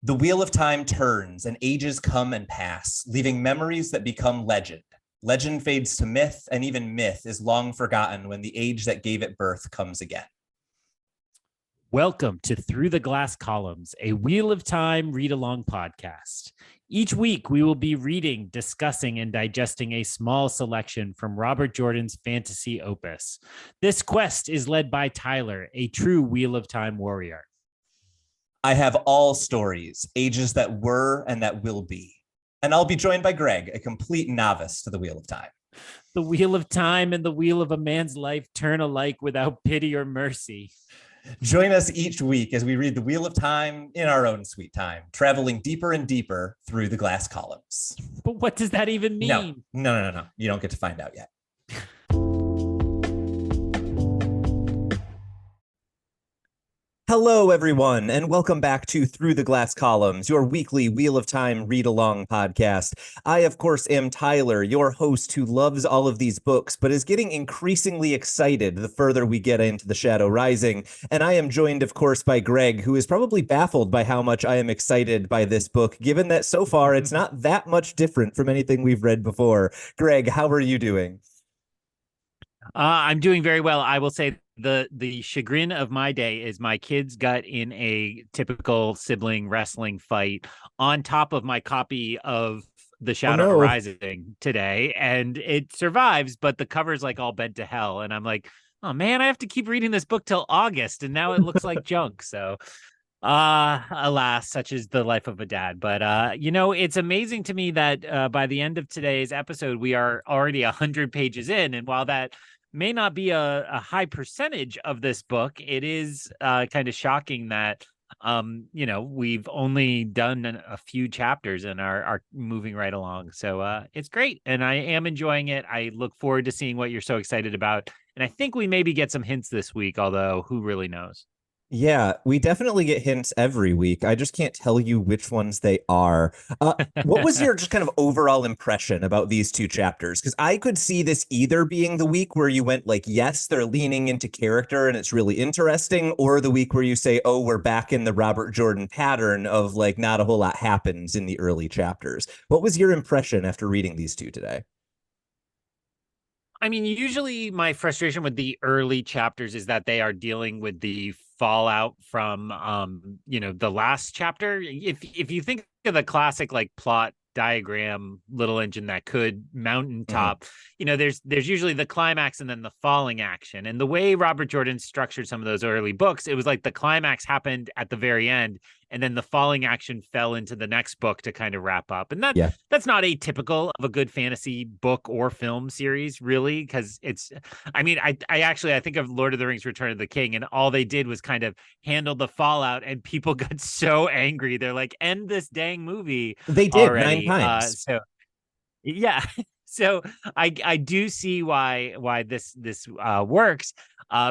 The wheel of time turns and ages come and pass, leaving memories that become legend. Legend fades to myth, and even myth is long forgotten when the age that gave it birth comes again. Welcome to Through the Glass Columns, a Wheel of Time read-along podcast. Each week, we will be reading, discussing, and digesting a small selection from Robert Jordan's fantasy opus. This quest is led by Tylor, a true Wheel of Time warrior. I have all stories, ages that were and that will be. And I'll be joined by Greg, a complete novice to the Wheel of Time. The Wheel of Time and the wheel of a man's life turn alike without pity or mercy. Join us each week as we read the Wheel of Time in our own sweet time, traveling deeper and deeper through the glass columns. But what does that even mean? No. You don't get to find out yet. Hello, everyone, and welcome back to Through the Glass Columns, your weekly Wheel of Time read-along podcast. I, of course, am Tylor, your host who loves all of these books, but is getting increasingly excited the further we get into The Shadow Rising. And I am joined, of course, by Greg, who is probably baffled by how much I am excited by this book, given that so far it's not that much different from anything we've read before. Greg, how are you doing? I'm doing very well. I will say the chagrin of my day is my kids got in a typical sibling wrestling fight on top of my copy of The Shadow Rising today, and it survives, but the cover's like all bent to hell, and I'm like, oh man, I have to keep reading this book till August, and now it looks like junk. So alas, such is the life of a dad. But it's amazing to me that by the end of today's episode, we are already 100 pages in, and while that may not be a high percentage of this book, it is kind of shocking that we've only done a few chapters and are moving right along. So it's great, and I am enjoying it. I look forward to seeing what you're so excited about, and I think we maybe get some hints this week, although who really knows. Yeah, we definitely get hints every week. I just can't tell you which ones they are. What was your just kind of overall impression about these two chapters? Because I could see this either being the week where you went like, yes, they're leaning into character and it's really interesting, or the week where you say, oh, we're back in the Robert Jordan pattern of like not a whole lot happens in the early chapters. What was your impression after reading these two today? I mean, usually my frustration with the early chapters is that they are dealing with the fallout from the last chapter. If you think of the classic like plot diagram, little engine that could, mountaintop, there's usually the climax and then the falling action. And the way Robert Jordan structured some of those early books, it was like the climax happened at the very end, and then the falling action fell into the next book to kind of wrap up. And that's not atypical of a good fantasy book or film series, really, because I think of Lord of the Rings: Return of the King, and all they did was kind of handle the fallout, and people got so angry. They're like, end this dang movie. They did already. 9 times. Yeah. So I do see why this works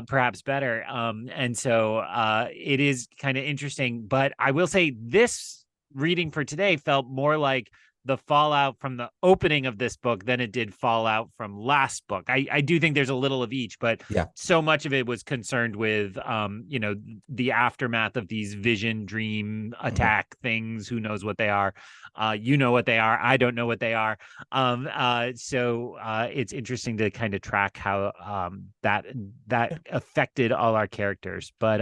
perhaps better. And so it is kind of interesting. But I will say this reading for today felt more like the fallout from the opening of this book than it did fallout from last book. I do think there's a little of each, but so much of it was concerned with, the aftermath of these vision, dream, attack things. Who knows what they are? You know what they are. I don't know what they are. So it's interesting to kind of track how that affected all our characters. But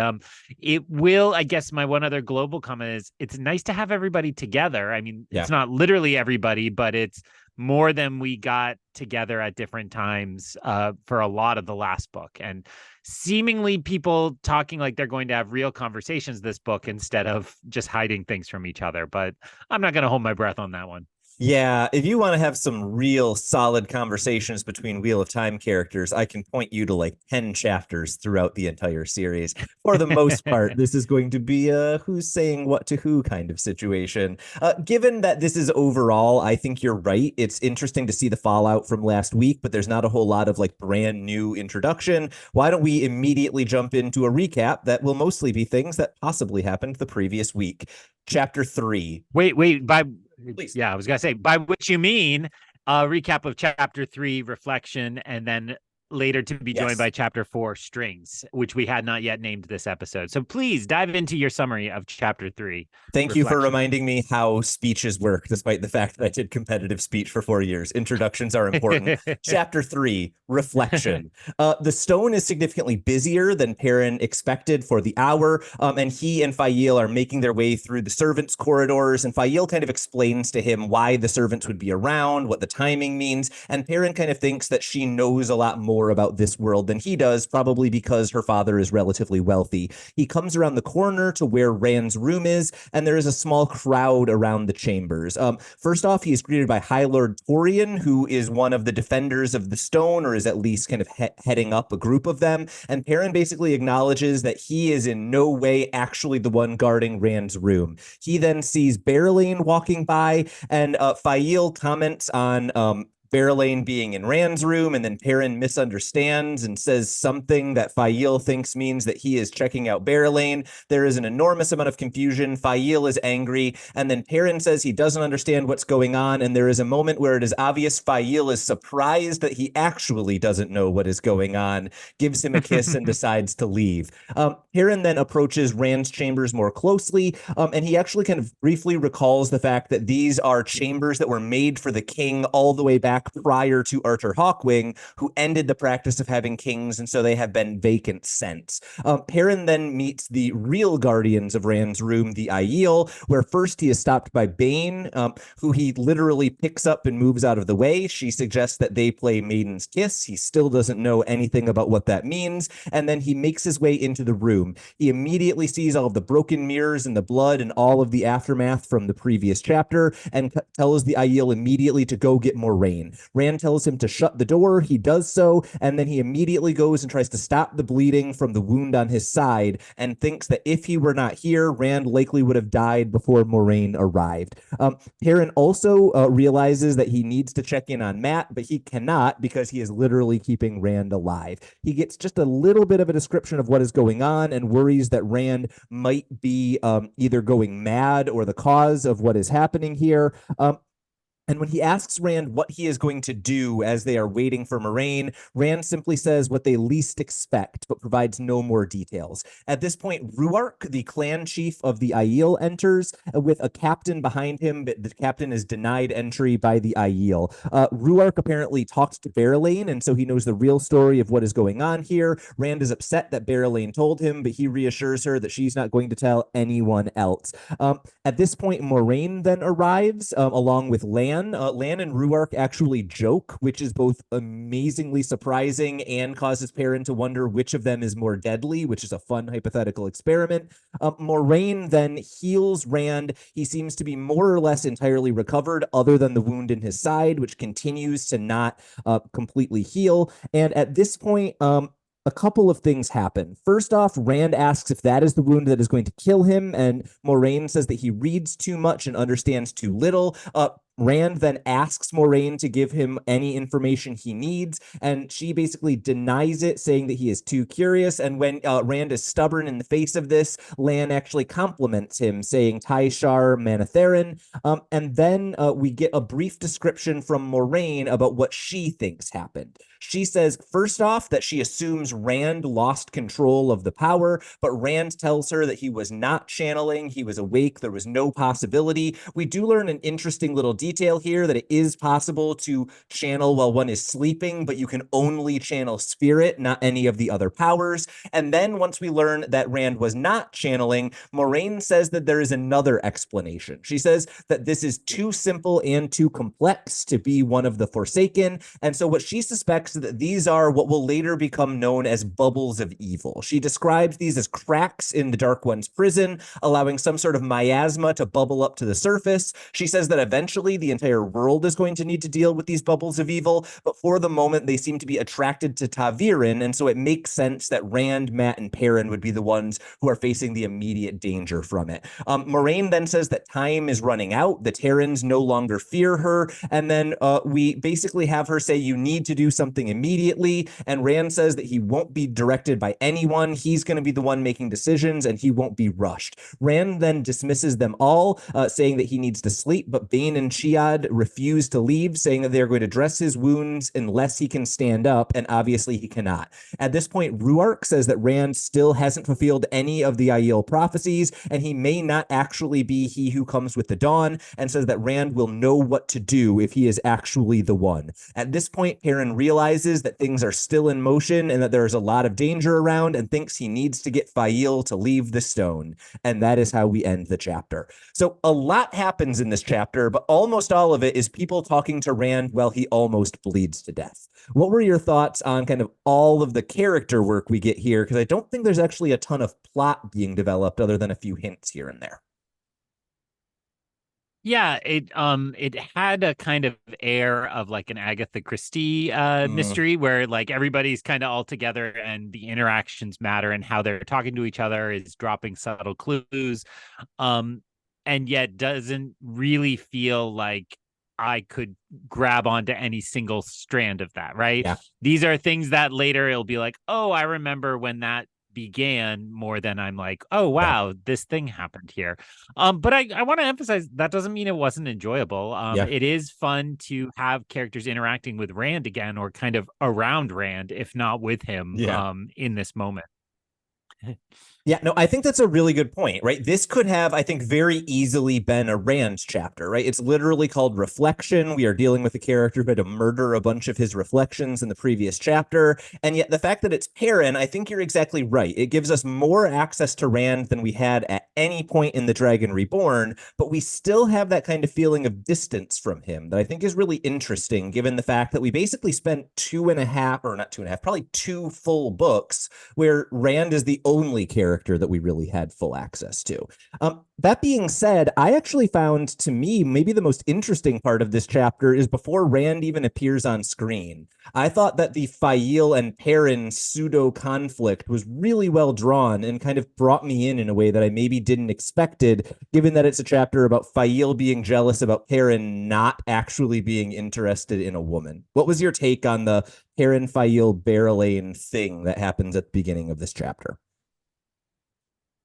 it will, I guess my one other global comment is it's nice to have everybody together. I mean, it's not literally everybody, but it's more than we got together at different times for a lot of the last book, and seemingly people talking like they're going to have real conversations this book instead of just hiding things from each other. But I'm not going to hold my breath on that one. Yeah, if you want to have some real solid conversations between Wheel of Time characters, I can point you to like 10 chapters throughout the entire series. For the most part, this is going to be a who's saying what to who kind of situation. Given that this is overall, I think you're right. It's interesting to see the fallout from last week, but there's not a whole lot of like brand new introduction. Why don't we immediately jump into a recap that will mostly be things that possibly happened the previous week. Chapter 3. Wait, Please. Yeah, I was going to say, by which you mean a recap of chapter 3, reflection, and then later to be joined Yes. by chapter 4, Strings, which we had not yet named this episode. So please dive into your summary of chapter 3. Thank you for Reflection. reminding me how speeches work, despite the fact that I did competitive speech for 4 years. Introductions are important. Chapter 3, Reflection. The stone is significantly busier than Perrin expected for the hour, and he and Fael are making their way through the servants' corridors, and Fael kind of explains to him why the servants would be around, what the timing means, and Perrin kind of thinks that she knows a lot more about this world than he does, probably because her father is relatively wealthy. He comes around the corner to where Rand's room is, and there is a small crowd around the chambers. First off, he is greeted by High Lord Torian, who is one of the defenders of the stone, or is at least kind of heading up a group of them. And Perrin basically acknowledges that he is in no way actually the one guarding Rand's room. He then sees Berelain walking by, and Fael comments on Berelain being in Rand's room, and then Perrin misunderstands and says something that Fael thinks means that he is checking out Berelain. There is an enormous amount of confusion. Fael is angry, and then Perrin says he doesn't understand what's going on, and there is a moment where it is obvious Fael is surprised that he actually doesn't know what is going on, gives him a kiss, and decides to leave. Perrin then approaches Rand's chambers more closely, and he actually kind of briefly recalls the fact that these are chambers that were made for the king all the way back prior to Arthur Hawkwing, who ended the practice of having kings, and so they have been vacant since. Perrin then meets the real guardians of Rand's room, the Aiel, where first he is stopped by Bane, who he literally picks up and moves out of the way. She suggests that they play Maiden's Kiss. He still doesn't know anything about what that means, and then he makes his way into the room. He immediately sees all of the broken mirrors and the blood and all of the aftermath from the previous chapter, and tells the Aiel immediately to go get Moiraine. Rand tells him to shut the door. He does so, and then he immediately goes and tries to stop the bleeding from the wound on his side, and thinks that if he were not here, Rand likely would have died before Moiraine arrived. Perrin also realizes that he needs to check in on Mat, but he cannot because he is literally keeping Rand alive. He gets just a little bit of a description of what is going on and worries that Rand might be either going mad or the cause of what is happening here. And when he asks Rand what he is going to do as they are waiting for Moiraine, Rand simply says what they least expect, but provides no more details. At this point, Rhuarc, the clan chief of the Aiel, enters with a captain behind him, but the captain is denied entry by the Aiel. Rhuarc apparently talked to Berelain, and so he knows the real story of what is going on here. Rand is upset that Berelain told him, but he reassures her that she's not going to tell anyone else. At this point, Moiraine then arrives along with Lan. Lan and Rhuarc actually joke, which is both amazingly surprising and causes Perrin to wonder which of them is more deadly, which is a fun hypothetical experiment. Moiraine then heals Rand. He seems to be more or less entirely recovered, other than the wound in his side, which continues to not completely heal. And at this point, a couple of things happen. First off, Rand asks if that is the wound that is going to kill him, and Moiraine says that he reads too much and understands too little. Rand then asks Moiraine to give him any information he needs, and she basically denies it, saying that he is too curious. And when Rand is stubborn in the face of this, Lan actually compliments him, saying Tyshar Manatherin. And then we get a brief description from Moiraine about what she thinks happened. She says, first off, that she assumes Rand lost control of the power, but Rand tells her that he was not channeling, he was awake, there was no possibility. We do learn an interesting little detail here that it is possible to channel while one is sleeping, but you can only channel spirit, not any of the other powers. And then once we learn that Rand was not channeling, Moiraine says that there is another explanation. She says that this is too simple and too complex to be one of the Forsaken, and so what she suspects is that these are what will later become known as bubbles of evil. She describes these as cracks in the Dark One's prison, allowing some sort of miasma to bubble up to the surface. She says that eventually the entire world is going to need to deal with these bubbles of evil, but for the moment they seem to be attracted to ta'veren, and so it makes sense that Rand, Mat, and Perrin would be the ones who are facing the immediate danger from it. Moiraine then says that time is running out, the Terrans no longer fear her, and then we basically have her say you need to do something immediately, and Rand says that he won't be directed by anyone, he's going to be the one making decisions, and he won't be rushed. Rand then dismisses them all, saying that he needs to sleep, but Bane and Chiad refuse to leave, saying that they're going to dress his wounds unless he can stand up, and obviously he cannot. At this point, Rhuarc says that Rand still hasn't fulfilled any of the Aiel prophecies, and he may not actually be he who comes with the dawn, and says that Rand will know what to do if he is actually the one. At this point, Perrin realizes that things are still in motion and that there is a lot of danger around, and thinks he needs to get Fail to leave the stone. And that is how we end the chapter. So a lot happens in this chapter, but almost all of it is people talking to Rand while he almost bleeds to death. What were your thoughts on kind of all of the character work we get here? Because I don't think there's actually a ton of plot being developed other than a few hints here and there. Yeah, it had a kind of air of like an Agatha Christie mystery where like everybody's kind of all together and the interactions matter and how they're talking to each other is dropping subtle clues. And yet doesn't really feel like I could grab onto any single strand of that, right? Yeah. These are things that later it'll be like, oh, I remember when that began more than I'm like, oh Yeah. wow, this thing happened here. But I want to emphasize that doesn't mean it wasn't enjoyable. Yeah. It is fun to have characters interacting with Rand again or kind of around Rand, if not with him, Yeah. in this moment. Yeah, no, I think that's a really good point, right? This could have, I think, very easily been a Rand chapter, right? It's literally called Reflection. We are dealing with a character who had to murder a bunch of his reflections in the previous chapter. And yet the fact that it's Perrin, I think you're exactly right. It gives us more access to Rand than we had at any point in The Dragon Reborn, but we still have that kind of feeling of distance from him that I think is really interesting, given the fact that we basically spent 2.5, or not 2.5, probably 2 full books where Rand is the only character that we really had full access to. That being said, I actually found, to me, maybe the most interesting part of this chapter is before Rand even appears on screen. I thought that the Fail and Perrin pseudo conflict was really well drawn and kind of brought me in a way that I maybe didn't expected, given that it's a chapter about Fail being jealous about Perrin not actually being interested in a woman. What was your take on the Perrin Fail Barrelane thing that happens at the beginning of this chapter?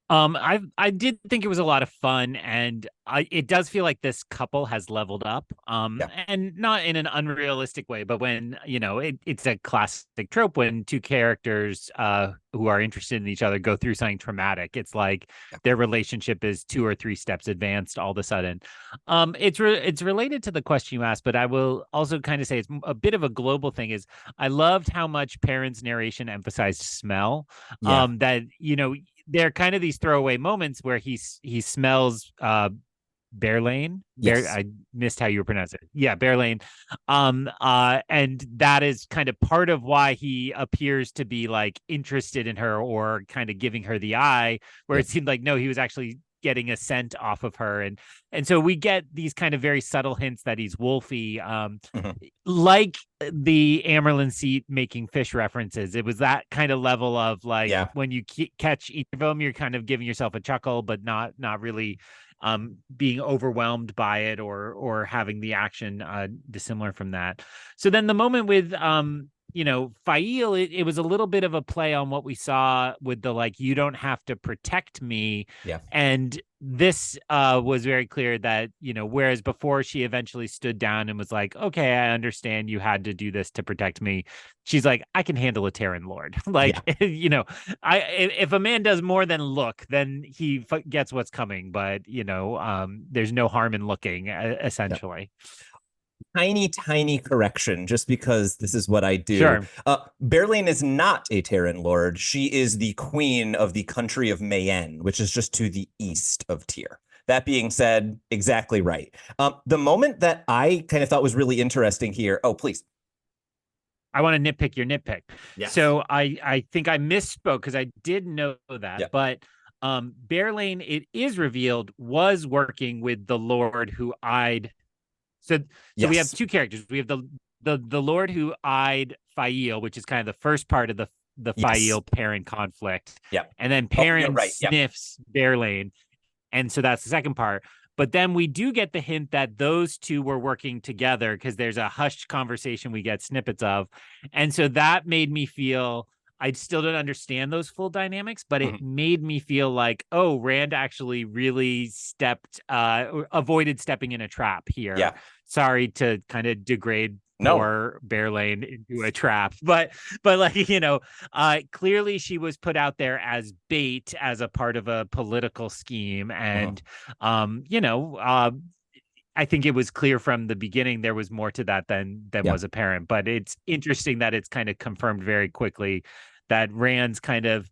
I did think it was a lot of fun, and it does feel like this couple has leveled up. Yeah. And not in an unrealistic way, but when it's a classic trope when two characters who are interested in each other go through something traumatic. It's like their relationship is 2 or 3 steps advanced all of a sudden. It's related to the question you asked, but I will also kind of say it's a bit of a global thing. Is I loved how much Perrin's narration emphasized smell. Yeah. That they're kind of these throwaway moments where he smells Bearlane. Yes. I missed how you pronounce it. Yeah, Bearlane. And that is kind of part of why he appears to be like interested in her or kind of giving her the eye, where it seemed like no, he was actually getting a scent off of her. And so we get these kind of very subtle hints that he's wolfy, like the Amerlin seat making fish references. It was that kind of level of like when you catch each of them, you're kind of giving yourself a chuckle, but not really being overwhelmed by it or having the action dissimilar from that. So then the moment with Fail, it was a little bit of a play on what we saw with the like, you don't have to protect me. Yeah. And this was very clear that, whereas before she eventually stood down and was like, okay, I understand you had to do this to protect me. She's like, I can handle a Terran Lord. Like, if a man does more than look, then he gets what's coming. But, there's no harm in looking, essentially. Tiny correction, just because this is what I do. Sure. Berlane is not a Terran Lord. She is the queen of the country of Mayenne, which is just to the east of Tyr. That being said, exactly right. The moment that I kind of thought was really interesting here. Oh, please. I want to nitpick your nitpick. Yes. So I think I misspoke because I did know that, but Berlane, it is revealed, was working with the Lord who eyed. So we have 2 characters. We have the Lord who eyed Fail, which is kind of the first part of the Fail Perrin conflict. Yeah. And then Perrin sniffs Berlane. And so that's the second part. But then we do get the hint that those 2 were working together because there's a hushed conversation we get snippets of. And so that made me feel I still don't understand those full dynamics, but it Mhm. made me feel like, oh, Rand actually really avoided stepping in a trap here. Yeah. Sorry to kind of degrade No. poor Bearlane into a trap, like, clearly she was put out there as bait, as a part of a political scheme, Mhm. and I think it was clear from the beginning there was more to that than Yeah. was apparent. But it's interesting that it's kind of confirmed very quickly that Rand's kind of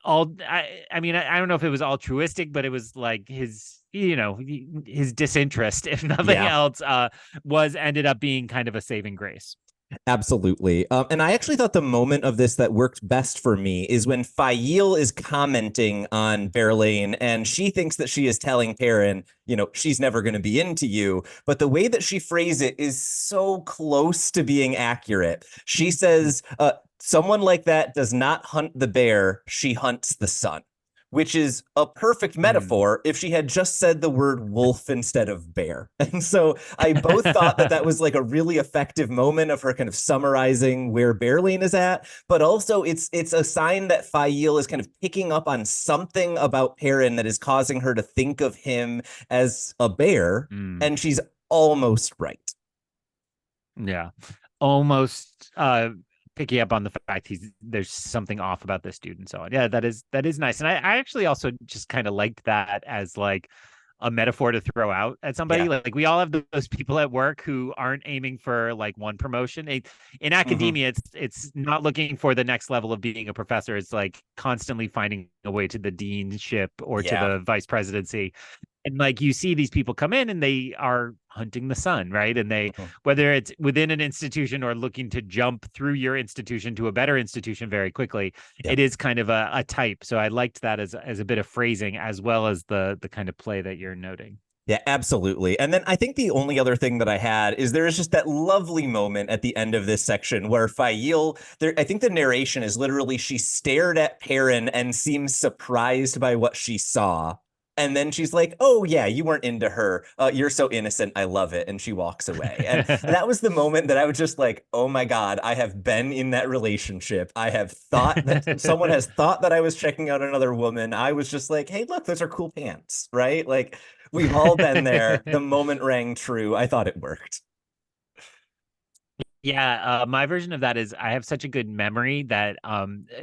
I mean, I don't know if it was altruistic, but it was like his disinterest, if nothing Yeah. else, was ended up being kind of a saving grace. Absolutely. And I actually thought the moment of this that worked best for me is when Fail is commenting on Berlane and she thinks that she is telling Perrin, she's never going to be into you. But the way that she phrased it is so close to being accurate. She says, someone like that does not hunt the bear, she hunts the sun, which is a perfect Mm. metaphor if she had just said the word wolf instead of bear. And so I both thought that that was like a really effective moment of her kind of summarizing where Berlane is at, but also it's a sign that Fail is kind of picking up on something about Perrin that is causing her to think of him as a bear, Mm. and she's almost right. Yeah. Almost picking up on the fact there's something off about this dude and so on. Yeah, that is nice. And I actually also just kind of liked that as like a metaphor to throw out at somebody. Yeah. Like we all have those people at work who aren't aiming for like one promotion. In Mm-hmm. academia, it's not looking for the next level of being a professor. It's like constantly finding a way to the deanship or to Yeah. the vice presidency. And like you see these people come in and they are hunting the sun, right? And they, Mhm. whether it's within an institution or looking to jump through your institution to a better institution very quickly, Yeah. it is kind of a type. So I liked that as a bit of phrasing as well as the kind of play that you're noting. Yeah, absolutely. And then I think the only other thing that I had is there is just that lovely moment at the end of this section where Fail, I think the narration is literally she stared at Perrin and seems surprised by what she saw. And then she's like, oh, yeah, you weren't into her. You're so innocent. I love it. And she walks away. And that was the moment that I was just like, oh my God, I have been in that relationship. I have thought that someone has thought that I was checking out another woman. I was just like, hey, look, those are cool pants, right? Like, we've all been there. The moment rang true. I thought it worked. Yeah, my version of that is I have such a good memory that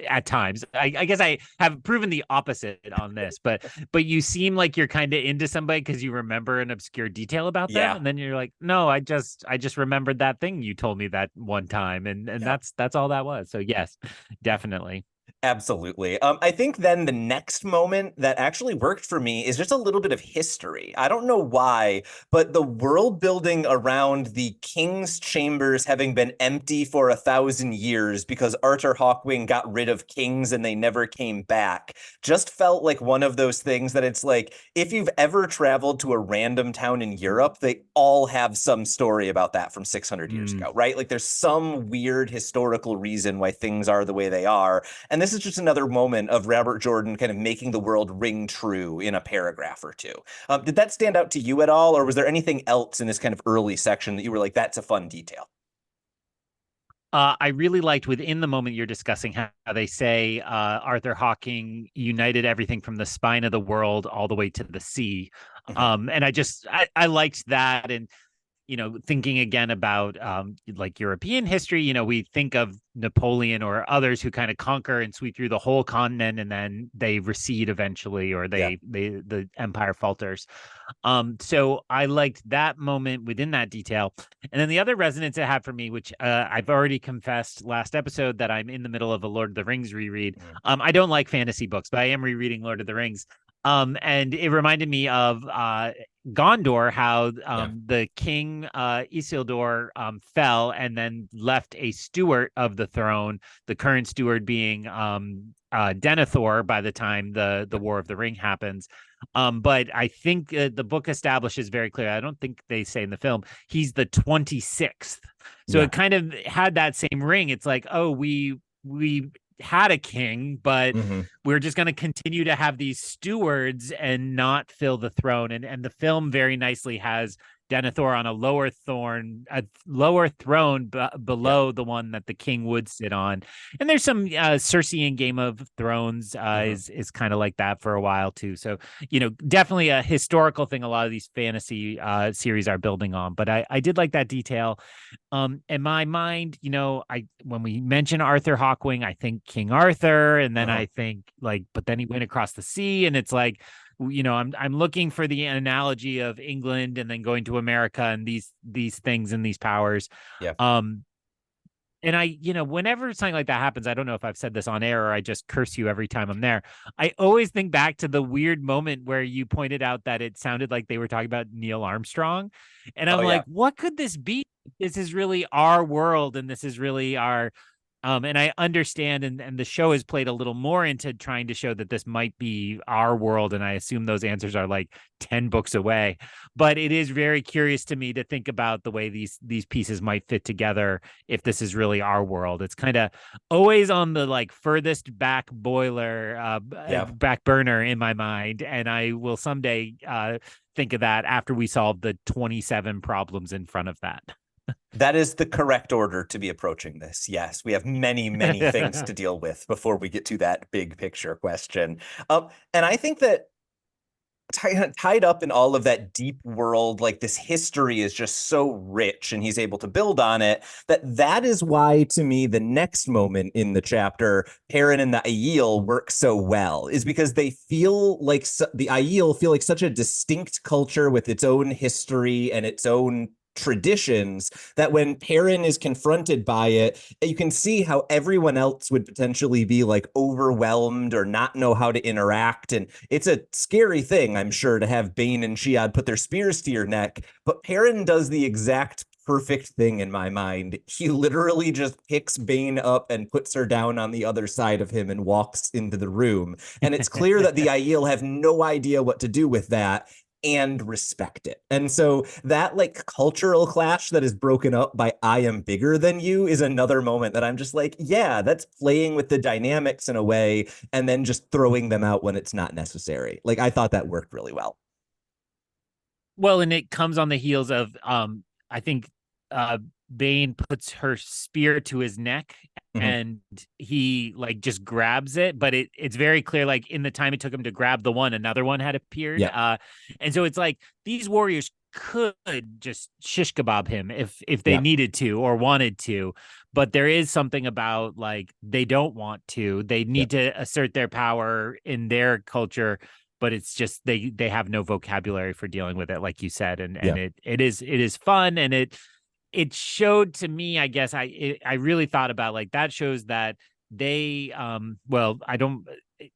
at times I guess I have proven the opposite on this, but you seem like you're kind of into somebody because you remember an obscure detail about them, Yeah. and then you're like, no, I just remembered that thing you told me that one time, and Yeah. that's all that was. So yes, definitely. Absolutely. I think then the next moment that actually worked for me is just a little bit of history. I don't know why, but the world building around the king's chambers having been empty for 1,000 years because Arthur Hawkwing got rid of kings and they never came back just felt like one of those things that it's like, if you've ever traveled to a random town in Europe, they all have some story about that from 600 years Mm. ago, right? Like there's some weird historical reason why things are the way they are. And this is just another moment of Robert Jordan kind of making the world ring true in a paragraph or two. Did that stand out to you at all, or was there anything else in this kind of early section that you were like, that's a fun detail? I really liked within the moment you're discussing how they say Arthur Hawking united everything from the spine of the world all the way to the sea. Mhm. And I liked that. And thinking again about like European history, we think of Napoleon or others who kind of conquer and sweep through the whole continent and then they recede eventually, or Yeah. the empire falters. So I liked that moment within that detail. And then the other resonance it had for me, which I've already confessed last episode that I'm in the middle of a Lord of the Rings reread. Mhm. I don't like fantasy books, but I am rereading Lord of the Rings. And it reminded me of Gondor, how Yeah. the king Isildur fell and then left a steward of the throne, the current steward being Denethor by the time the War of the Ring happens. But I think the book establishes very clear. I don't think they say in the film he's the 26th. So Yeah. it kind of had that same ring. It's like, oh, we had a king, but Hmm. we're just going to continue to have these stewards and not fill the throne. And the film very nicely has Denethor on a lower throne Yeah. below the one that the king would sit on. And there's some Cersei in Game of Thrones Mhm. is kind of like that for a while too. So, definitely a historical thing a lot of these fantasy series are building on. But I did like that detail. In my mind, I when we mention Arthur Hawkwing, I think King Arthur, and then Uh-huh. I think like, but then he went across the sea, and it's like, I'm looking for the analogy of England and then going to America and these things and these powers. Yeah. Um, and whenever something like that happens, I don't know if I've said this on air or I just curse you every time I'm there. I always think back to the weird moment where you pointed out that it sounded like they were talking about Neil Armstrong. And Oh I'm yeah. like, what could this be? This is really our world and this is really our and I understand, and the show has played a little more into trying to show that this might be our world, and I assume those answers are like 10 books away. But it is very curious to me to think about the way these pieces might fit together if this is really our world. It's kind of always on the like furthest back Yeah. back burner in my mind, and I will someday think of that after we solve the 27 problems in front of that. That is the correct order to be approaching this. Yes, we have many, many things to deal with before we get to that big picture question. And I think that tied up in all of that deep world, like this history is just so rich and he's able to build on it, that is why to me the next moment in the chapter, Perrin and the Aiel work so well, is because they feel like the Aiel feel like such a distinct culture with its own history and its own traditions, that when Perrin is confronted by it, you can see how everyone else would potentially be like overwhelmed or not know how to interact. And it's a scary thing, I'm sure, to have Bane and Shead put their spears to your neck. But Perrin does the exact perfect thing in my mind. He literally just picks Bane up and puts her down on the other side of him and walks into the room. And it's clear that the Aiel have no idea what to do with that and respect it. And so that like cultural clash that is broken up by I am bigger than you is another moment that I'm just like, yeah, that's playing with the dynamics in a way and then just throwing them out when it's not necessary. Like I thought that worked really well. Well, and it comes on the heels of I think uh Bane puts her spear to his neck Mhm. and he like just grabs it, but it's very clear like in the time it took him to grab the one, another one had appeared. Yeah. And so it's like these warriors could just shish kebab him if they Yeah. needed to or wanted to, but there is something about like they don't want to. They Yeah. need to assert their power in their culture, but it's just they have no vocabulary for dealing with it, like you said, and Yeah. it is fun, and it showed to me, I guess I really thought about like that shows that they well, I don't,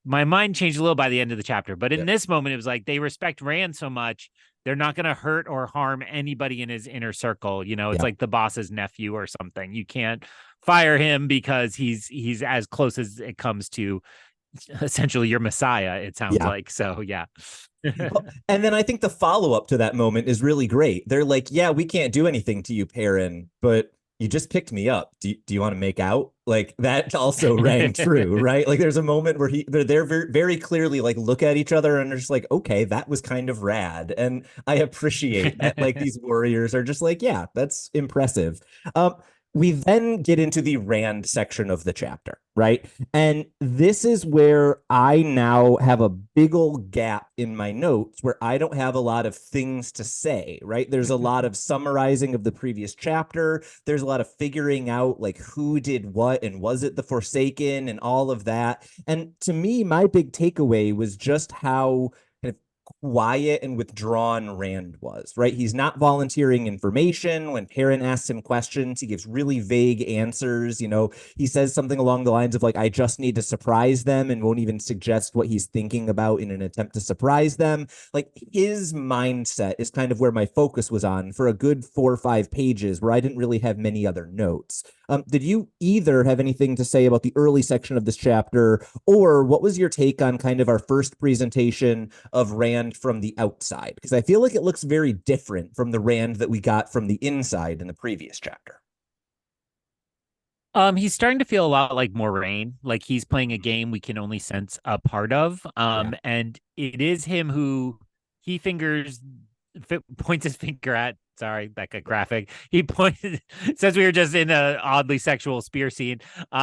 my mind changed a little by the end of the chapter, but in Yeah. this moment it was like they respect Rand so much they're not going to hurt or harm anybody in his inner circle. It's Yeah. like the boss's nephew or something. You can't fire him because he's as close as it comes to essentially your messiah, it sounds Yeah. like. So yeah. Well, and then I think the follow up to that moment is really great. They're like, yeah, we can't do anything to you, Perrin, but you just picked me up. Do you want to make out? Like that also rang true, right? Like there's a moment where they're very, very clearly like look at each other and they're just like, okay, that was kind of rad. And I appreciate that like these warriors are just like, yeah, that's impressive. Um, we then get into the Rand section of the chapter, right? And this is where I now have a big old gap in my notes where I don't have a lot of things to say, right? There's a lot of summarizing of the previous chapter. There's a lot of figuring out like who did what and was it the Forsaken and all of that. And to me, my big takeaway was just how kind of quiet and withdrawn Rand was, right? He's not volunteering information. When Perrin asks him questions, he gives really vague answers. He says something along the lines of like, I just need to surprise them, and won't even suggest what he's thinking about in an attempt to surprise them. Like his mindset is kind of where my focus was on for a good 4 or 5 pages where I didn't really have many other notes. Did you either have anything to say about the early section of this chapter, or what was your take on kind of our first presentation of Rand from the outside? Because I feel like it looks very different from the Rand that we got from the inside in the previous chapter. He's starting to feel a lot like Moraine, like he's playing a game we can only sense a part of. Yeah. And it is him who he points his finger at Sorry, that got graphic. He pointed, since we were just in a oddly sexual spear scene,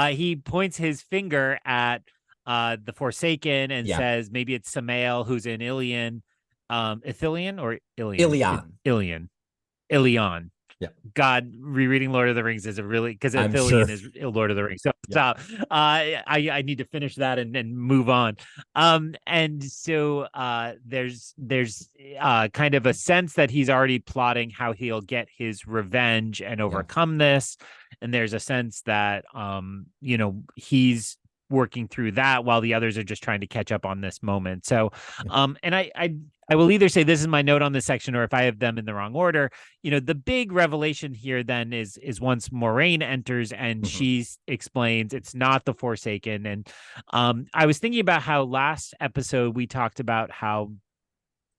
he points his finger at the Forsaken and Yeah. says maybe it's Samael who's in Ilion, Ithilien or Ilion? Ilion. Ilion. Ilion. Yeah. God, rereading Lord of the Rings is a really, because I'm sure. Ithilien is Lord of the Rings. So Yeah. I need to finish that and move on. And so there's kind of a sense that he's already plotting how he'll get his revenge and Yeah. overcome this. And there's a sense that he's working through that while the others are just trying to catch up on this moment. So and I will either say this is my note on this section, or if I have them in the wrong order, the big revelation here then is once Moiraine enters and she explains it's not the Forsaken. And I was thinking about how last episode we talked about how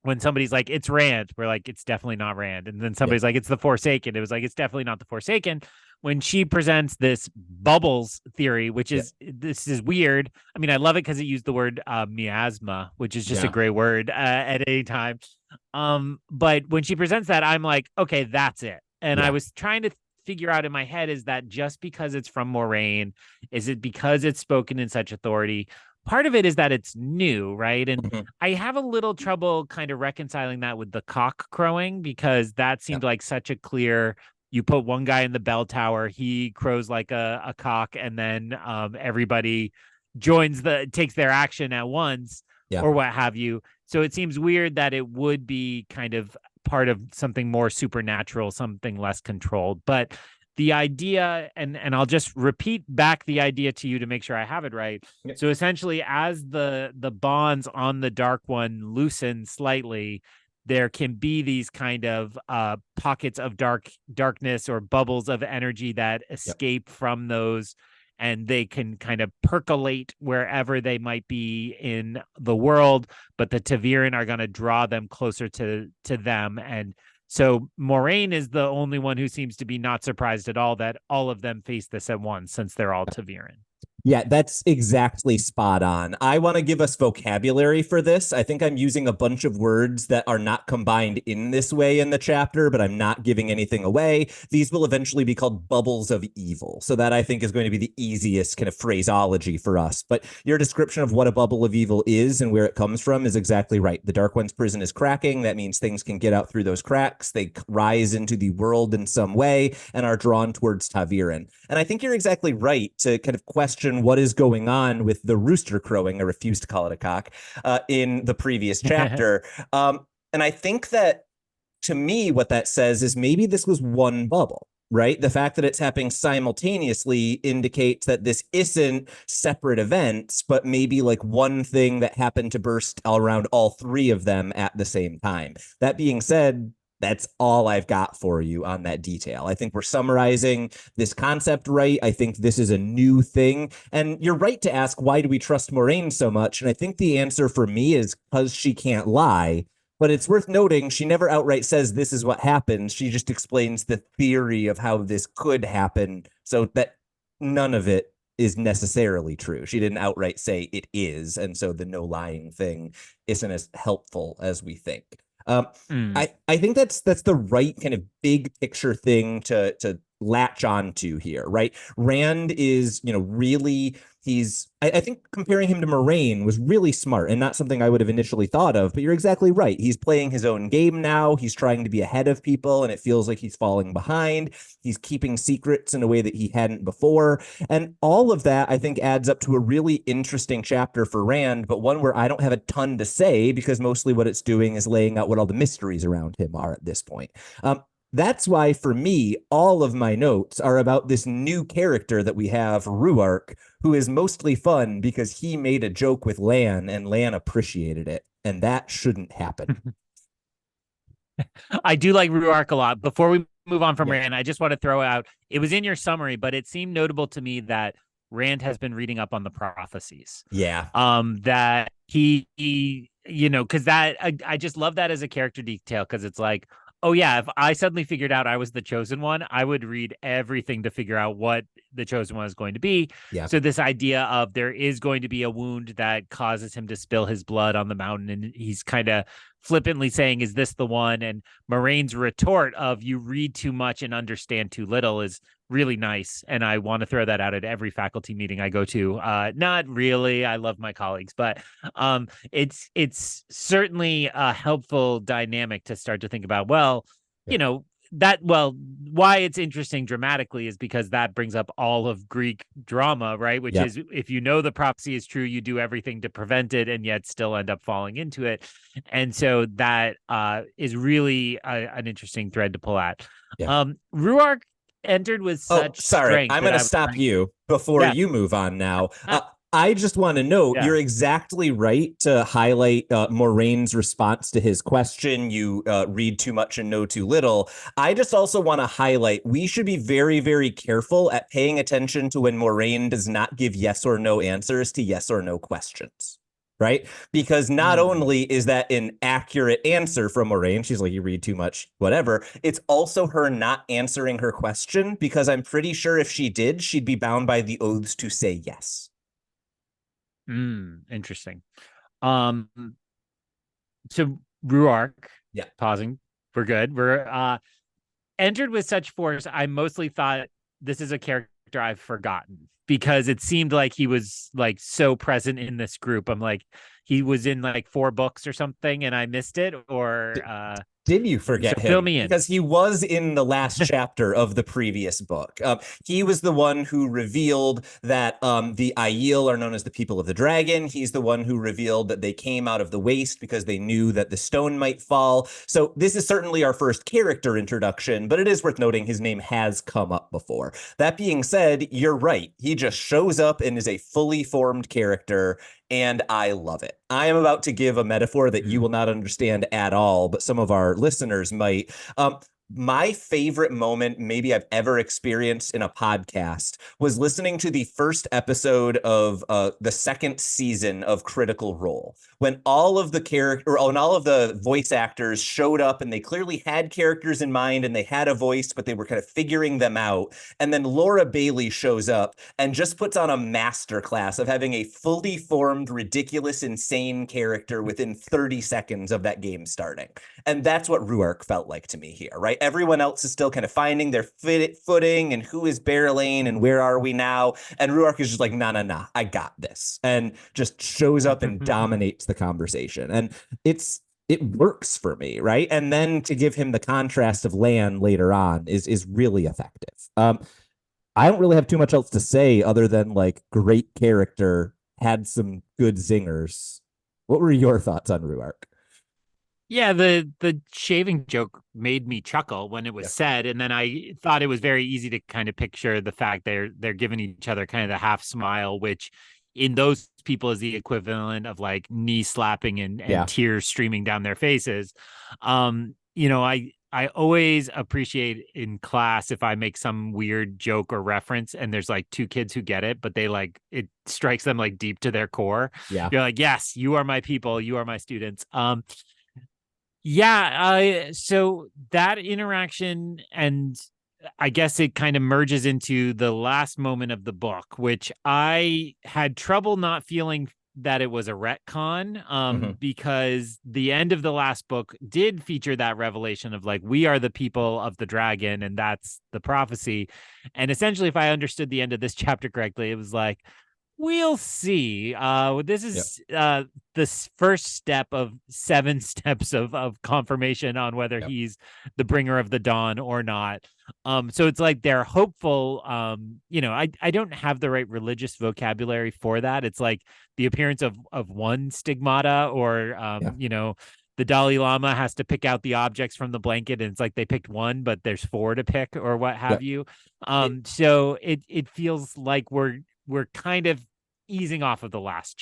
when somebody's like, it's Rand, we're like, it's definitely not Rand. And then somebody's like, it's the Forsaken. It was like, it's definitely not the Forsaken. When she presents this bubbles theory, which is, this is weird. I mean, I love it because it used the word miasma, which is just a great word at any time. But when she presents that, I'm like, okay, that's it. And I was trying to figure out in my head, is that just because it's from Moiraine? Is it because it's spoken in such authority? Part of it is that it's new, right? And I have a little trouble kind of reconciling that with the cock crowing, because that seemed like such a clear, you put one guy in the bell tower, he crows like a cock, and then everybody takes their action at once, or what have you. So it seems weird that it would be kind of part of something more supernatural, something less controlled. But the idea, and I'll just repeat back the idea to you to make sure I have it right. So essentially, as the bonds on the Dark One loosen slightly, there can be these kind of pockets of darkness or bubbles of energy that escape from those, and they can kind of percolate wherever they might be in the world, but the Taviran are going to draw them closer to them. And so Moiraine is the only one who seems to be not surprised at all that all of them face this at once, since they're all Taviran. Yeah, that's exactly spot on. I want to give us vocabulary for this. I think I'm using a bunch of words that are not combined in this way in the chapter, but I'm not giving anything away. These will eventually be called bubbles of evil. So that I think is going to be the easiest kind of phraseology for us. But your description of what a bubble of evil is and where it comes from is exactly right. The Dark One's prison is cracking. That means things can get out through those cracks. They rise into the world in some way and are drawn towards Taviran. And I think you're exactly right to kind of question what is going on with the rooster crowing. I refuse to call it a cock in the previous chapter. And I think that, to me, what that says is maybe this was one bubble, right? The fact that it's happening simultaneously indicates that this isn't separate events, but maybe like one thing that happened to burst around all three of them at the same time. That being said, that's all I've got for you on that detail. I think we're summarizing this concept right. I think this is a new thing. And you're right to ask, why do we trust Moiraine so much? And I think the answer for me is because she can't lie. But it's worth noting, she never outright says this is what happens. She just explains the theory of how this could happen, so that none of it is necessarily true. She didn't outright say it is. And so the no lying thing isn't as helpful as we think. I think that's the right kind of big picture thing to latch onto here, right? Rand is, really, I think comparing him to Moiraine was really smart and not something I would have initially thought of, but you're exactly right. He's playing his own game now. He's trying to be ahead of people, and it feels like he's falling behind. He's keeping secrets in a way that he hadn't before. And all of that, I think, adds up to a really interesting chapter for Rand, but one where I don't have a ton to say, because mostly what it's doing is laying out what all the mysteries around him are at this point. That's why, for me, all of my notes are about this new character that we have, Rhuarc, who is mostly fun because he made a joke with Lan, and Lan appreciated it, and that shouldn't happen. I do like Rhuarc a lot. Before we move on from Rand, I just want to throw out, it was in your summary, but it seemed notable to me that Rand has been reading up on the prophecies. Yeah. That he because that I just love that as a character detail, because it's like, oh yeah, if I suddenly figured out I was the chosen one, I would read everything to figure out what the chosen one is going to be. Yeah. So this idea of there is going to be a wound that causes him to spill his blood on the mountain, and he's kind of flippantly saying, "Is this the one?" And Moiraine's retort of "You read too much and understand too little" is really nice, and I want to throw that out at every faculty meeting I go to. Not really, I love my colleagues, but it's certainly a helpful dynamic to start to think about. Well, Yeah. you know, why it's interesting dramatically is because that brings up all of Greek drama, right? Which Yeah. is, if you know the prophecy is true, you do everything to prevent it and yet still end up falling into it. And so that is really an interesting thread to pull at. Yeah. Rhuarc entered with Oh, such sorry. strength I'm that going to I was stop like, you before yeah, you move on now. I just want to note yeah. you're exactly right to highlight Moraine's response to his question. You read too much and know too little. I just also want to highlight we should be very, very careful at paying attention to when Moiraine does not give yes or no answers to yes or no questions. Right? Because not Mm. only is that an accurate answer from Moiraine, she's like, you read too much, whatever. It's also her not answering her question because I'm pretty sure if she did, she'd be bound by the oaths to say yes. Interesting. Um, so Rhuarc, Yeah. pausing, we're good. We're entered with such force. I mostly thought this is a character I've forgotten because it seemed like he was like so present in this group. I'm like, he was in like 4 books or something and I missed it, or Did you so forget fill him? me in. Because he was in the last chapter of the previous book. He was the one who revealed that the Aiel are known as the people of the dragon. He's the one who revealed that they came out of the waste because they knew that the stone might fall. So this is certainly our first character introduction, but it is worth noting his name has come up before. That being said, you're right. He just shows up and is a fully formed character, and I love it. I am about to give a metaphor that you will not understand at all, but some of our listeners might. My favorite moment maybe I've ever experienced in a podcast was listening to the first episode of the second season of Critical Role, when all of the when all of the voice actors showed up and they clearly had characters in mind and they had a voice, but they were kind of figuring them out. And then Laura Bailey shows up and just puts on a masterclass of having a fully formed, ridiculous, insane character within 30 seconds of that game starting. And that's what Rhuarc felt like to me here, right? Everyone else is still kind of finding their footing and who is Barrelane and where are we now? And Rhuarc is just like, nah, I got this. And just shows up and dominates the conversation. And it works for me, right? And then to give him the contrast of Lan later on is really effective. I don't really have too much else to say other than like great character, had some good zingers. What were your thoughts on Rhuarc? Yeah, the shaving joke made me chuckle when it was Yeah. said, and then I thought it was very easy to kind of picture the fact they're giving each other kind of the half smile, which in those people is the equivalent of like knee slapping and Yeah. tears streaming down their faces. I always appreciate in class if I make some weird joke or reference and there's like 2 kids who get it, but they like it strikes them like deep to their core. Yeah. You're like, yes, you are my people, you are my students. Yeah, so that interaction, and I guess it kind of merges into the last moment of the book, which I had trouble not feeling that it was a retcon, Mhm. because the end of the last book did feature that revelation of like, we are the people of the dragon, and that's the prophecy. And essentially, if I understood the end of this chapter correctly, it was like, we'll see. This Yeah. is this first step of 7 steps of confirmation on whether Yeah. he's the bringer of the dawn or not. So it's like they're hopeful. I don't have the right religious vocabulary for that. It's like the appearance of one stigmata, or Yeah. the Dalai Lama has to pick out the objects from the blanket, and it's like they picked one, but there's 4 to pick, or what Yeah. have you. It, So it feels like we're kind of easing off of the last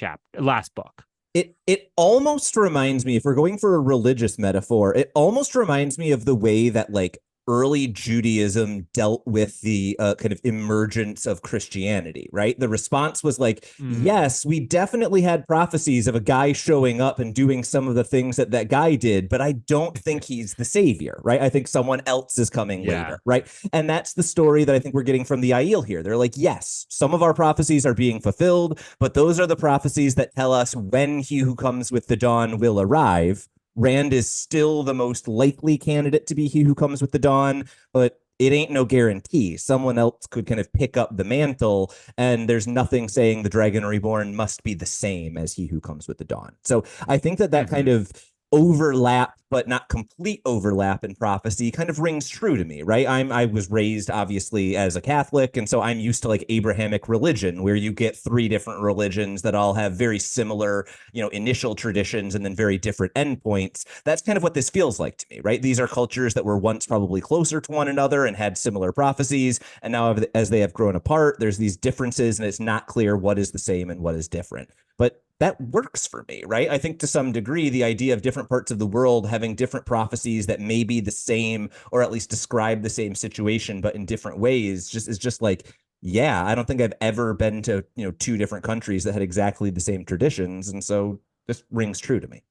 book. it almost reminds me, if we're going for a religious metaphor, it almost reminds me of the way that like early Judaism dealt with the kind of emergence of Christianity, right? The response was like, yes, we definitely had prophecies of a guy showing up and doing some of the things that that guy did, but I don't think he's the savior, right? I think someone else is coming later, right? And that's the story that I think we're getting from the Aiel here. They're like, yes, some of our prophecies are being fulfilled, but those are the prophecies that tell us when he who comes with the dawn will arrive. Rand is still the most likely candidate to be he who comes with the dawn, but it ain't no guarantee. Someone else could kind of pick up the mantle, and there's nothing saying the Dragon Reborn must be the same as he who comes with the dawn. So I think that that kind of overlap, but not complete overlap in prophecy kind of rings true to me, right? I was raised obviously as a Catholic, and so I'm used to like Abrahamic religion, where you get three different religions that all have very similar, initial traditions and then very different endpoints. That's kind of what this feels like to me, right? These are cultures that were once probably closer to one another and had similar prophecies, and now as they have grown apart, there's these differences, and it's not clear what is the same and what is different. But that works for me, right? I think to some degree, the idea of different parts of the world having different prophecies that may be the same or at least describe the same situation, but in different ways, is just like, yeah, I don't think I've ever been to, two different countries that had exactly the same traditions. And so this rings true to me.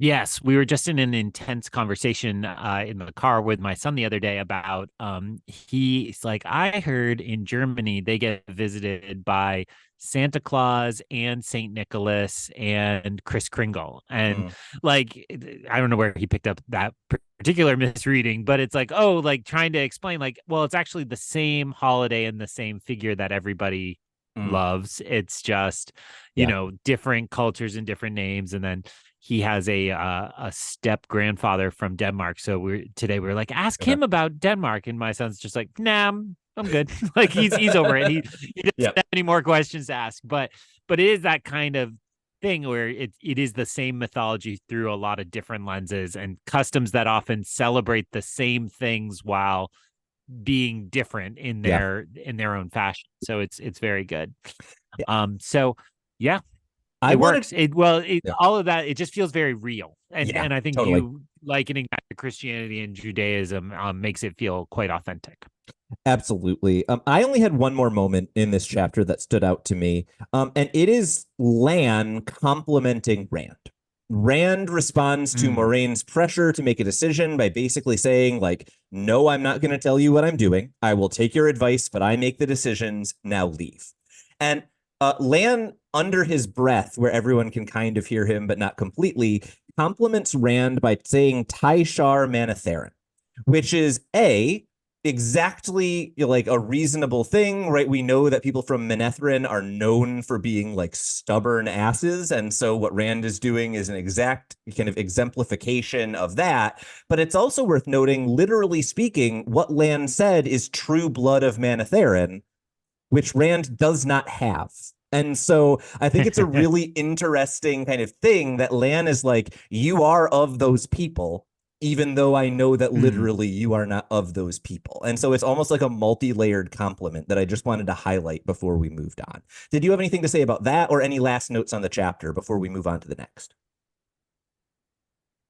Yes, we were just in an intense conversation in the car with my son the other day about he's like, I heard in Germany they get visited by Santa Claus and Saint Nicholas and Kris Kringle. And like I don't know where he picked up that particular misreading, but it's like, oh, like trying to explain like, well, it's actually the same holiday and the same figure that everybody loves. It's just, Yeah. different cultures and different names. And then he has a step grandfather from Denmark. So we were like, ask Okay. him about Denmark. And my son's just like, nah, I'm good. Like he's over it. He doesn't Yep. have any more questions to ask. But it is that kind of thing where it is the same mythology through a lot of different lenses and customs that often celebrate the same things while being different in Yeah. their own fashion. So it's very good. Yeah. So yeah, I it wanted, works. yeah, All of that, it just feels very real. And yeah, I think totally. you likening that to Christianity and Judaism makes it feel quite authentic. Absolutely. I only had one more moment in this chapter that stood out to me, and it is Lan complimenting Rand. Rand responds to Mm. Moraine's pressure to make a decision by basically saying, like, no, I'm not going to tell you what I'm doing. I will take your advice, but I make the decisions. Now leave. And Lan, under his breath, where everyone can kind of hear him, but not completely, compliments Rand by saying Tyshar Manatherin, which is exactly like a reasonable thing, right? We know that people from Manethrin are known for being like stubborn asses. And so what Rand is doing is an exact kind of exemplification of that. But it's also worth noting, literally speaking, what Lan said is true blood of Manethrin, which Rand does not have. And so I think it's a really interesting kind of thing that Lan is like, you are of those people, even though I know that Mm. literally you are not of those people. And so it's almost like a multi-layered compliment that I just wanted to highlight before we moved on. Did you have anything to say about that or any last notes on the chapter before we move on to the next?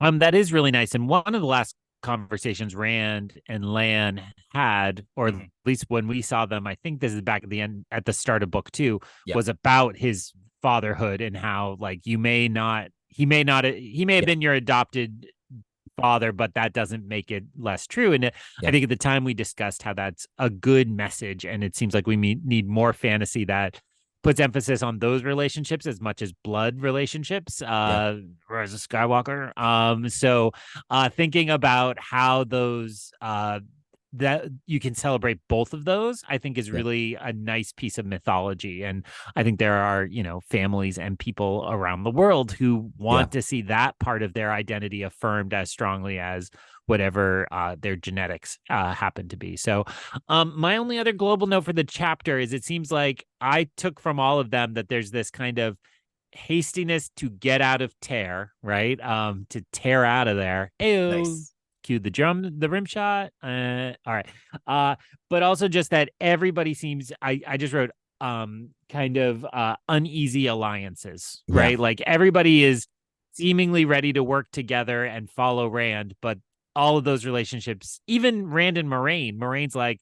That is really nice. And one of the last conversations Rand and Lan had, or at least when we saw them, I think this is back at the end at the start of book 2, Yep. was about his fatherhood and how like he may have Yeah. been your adopted father, but that doesn't make it less true. And I Yeah. think at the time we discussed how that's a good message. And it seems like we need more fantasy that puts emphasis on those relationships as much as blood relationships, Yeah. as a Skywalker. So thinking about how those that you can celebrate both of those, I think is Yeah. really a nice piece of mythology. And I think there are, families and people around the world who Yeah. want to see that part of their identity affirmed as strongly as whatever their genetics happen to be. So my only other global note for the chapter is it seems like I took from all of them that there's this kind of hastiness to get out of tear, right? To tear out of there. Ew. Nice. Cue the rim shot. All right. But also just that everybody seems I just wrote kind of uneasy alliances, Yeah. right? Like everybody is seemingly ready to work together and follow Rand, but all of those relationships, even Rand and Moiraine's like,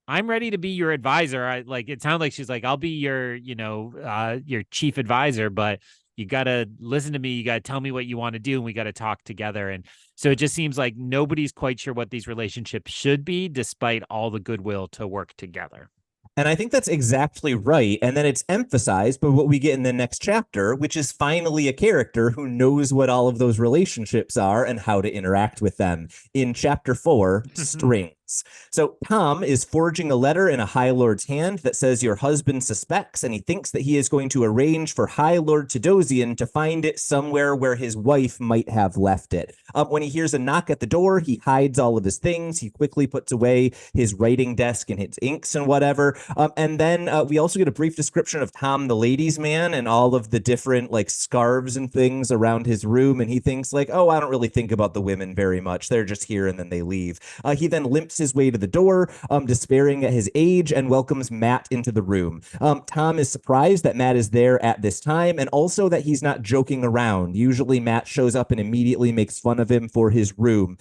I'm ready to be your advisor. I like it sounds like she's like, I'll be your, your chief advisor, but you got to listen to me. You got to tell me what you want to do. And we got to talk together. And so it just seems like nobody's quite sure what these relationships should be, despite all the goodwill to work together. And I think that's exactly right. And then it's emphasized by what we get in the next chapter, which is finally a character who knows what all of those relationships are and how to interact with them. In chapter 4, strings. So Tom is forging a letter in a High Lord's hand that says your husband suspects, and he thinks that he is going to arrange for High Lord Tadosian to find it somewhere where his wife might have left it. When he hears a knock at the door, he hides all of his things. He quickly puts away his writing desk and his inks and whatever. And then we also get a brief description of Tom the ladies' man and all of the different like scarves and things around his room. And he thinks like, oh, I don't really think about the women very much. They're just here and then they leave. He then limps his way to the door, despairing at his age, and welcomes Matt into the room. Tom is surprised that Matt is there at this time, and also that he's not joking around. Usually Matt shows up and immediately makes fun of him for his room.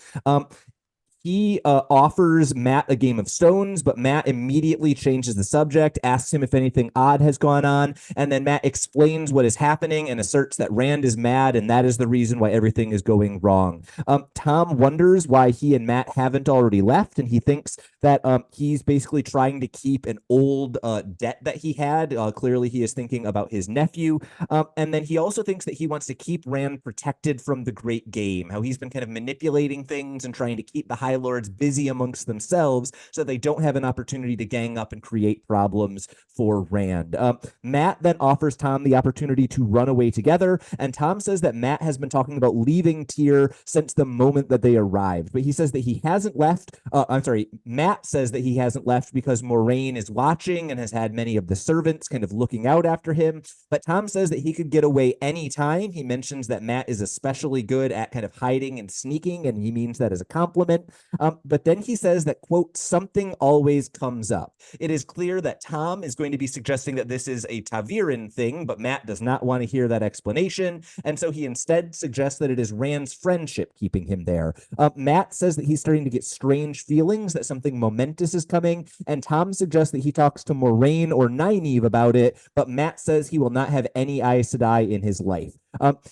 He offers Matt a game of stones, but Matt immediately changes the subject, asks him if anything odd has gone on, and then Matt explains what is happening and asserts that Rand is mad, and that is the reason why everything is going wrong. Tom wonders why he and Matt haven't already left, and he thinks that he's basically trying to keep an old debt that he had. Clearly, he is thinking about his nephew, and then he also thinks that he wants to keep Rand protected from the Great Game, how he's been kind of manipulating things and trying to keep the High Lords busy amongst themselves so they don't have an opportunity to gang up and create problems for Rand. Matt then offers Tom the opportunity to run away together, and Tom says that Matt has been talking about leaving Tyr since the moment that they arrived, but he says that he hasn't left. Matt says that he hasn't left because Moiraine is watching and has had many of the servants kind of looking out after him, but Tom says that he could get away anytime. He mentions that Matt is especially good at kind of hiding and sneaking, and he means that as a compliment. But then he says that, quote, something always comes up. It is clear that Tom is going to be suggesting that this is a ta'veren thing, but Matt does not want to hear that explanation. And so he instead suggests that it is Rand's friendship keeping him there. Matt says that he's starting to get strange feelings that something momentous is coming. And Tom suggests that he talks to Moiraine or Nynaeve about it, but Matt says he will not have any Aes Sedai in his life.